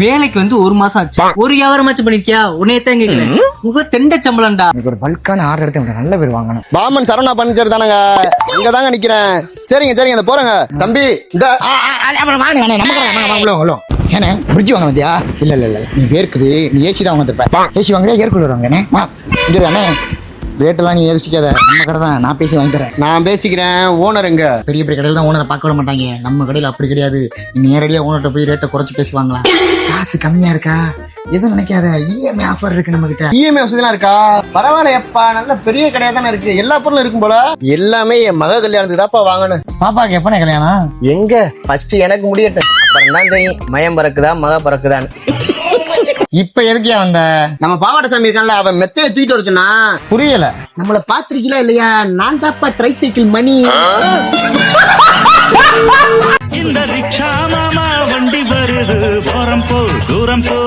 வேலைக்கு வந்து 1 மாசம் ஆச்சு. ஒரு வியாபாரமாச்சும் பண்ணிருக்கியா? உன்னையத்தான் கேக்குறேன். தெண்ட சம்பளம்டா. ஒரு பல்கான ஆர்டர் எடுத்து நல்ல பேர் வாங்கணும். பாமன் சரவணா பர்னிச்சர் தானங்க, இங்க தாங்க நிக்கிறேன். சரிங்க இந்த போறேங்க தம்பி. இந்த ஏன்னா பிரிட்ஜ் வாங்க வந்தியா? இல்ல நீ வேர்க்குது, நீ ஏசி தான் வாங்க. ஏசி வாங்குறியா ஏர் கூலர் வாங்க? ரேட்டெல்லாம் நீ யோசிக்காத, நம்ம கடை தான், நான் பேசி வாங்கி தரேன். நான் பேசிக்கிறேன். ஓனர் எங்க? பெரிய பெரிய கடையில் தான் ஓனரை பார்க்க விட மாட்டாங்க. நம்ம கடையில் அப்படி கிடையாது. நீ நேரடியாக ஓனர்கிட்ட போய் ரேட்டை குறைச்சி பேசி வாங்கலாம். காசு கம்மியா இருக்கா எதுவும் நினைக்காத, இஎம்ஐ ஆஃபர் இருக்கு நம்ம கிட்ட. இஎம்ஐ வசதிலாம் இருக்கா? பரவாயில்லையப்பா, நல்ல பெரிய கடையா தானே இருக்கு. எல்லா பொருளும் இருக்கும் போல. எல்லாமே என் மக கல்யாணத்துக்கு தான்ப்பா வாங்கணும். பாப்பாக்கு எப்பனே கல்யாணம்? எங்க ஃபர்ஸ்ட் எனக்கு முடியட்டும், அப்புறம் தான் தெரியும் மயம் பறக்குதா மக பறக்குதான்னு. இப்ப எதுக்கியா வந்த? நம்ம பாவாட சாமி இருக்கான்ல, அவன் மெத்தையை தூக்கிட்டு வரச்சுன்னா புரியல. நம்மள பாத்திருக்கீங்களா இல்லையா? நான் தாப்பா ட்ரை சைக்கிள் மணி. இந்த ரிக்ஷா மாமா வண்டி வருது, தூரம் போ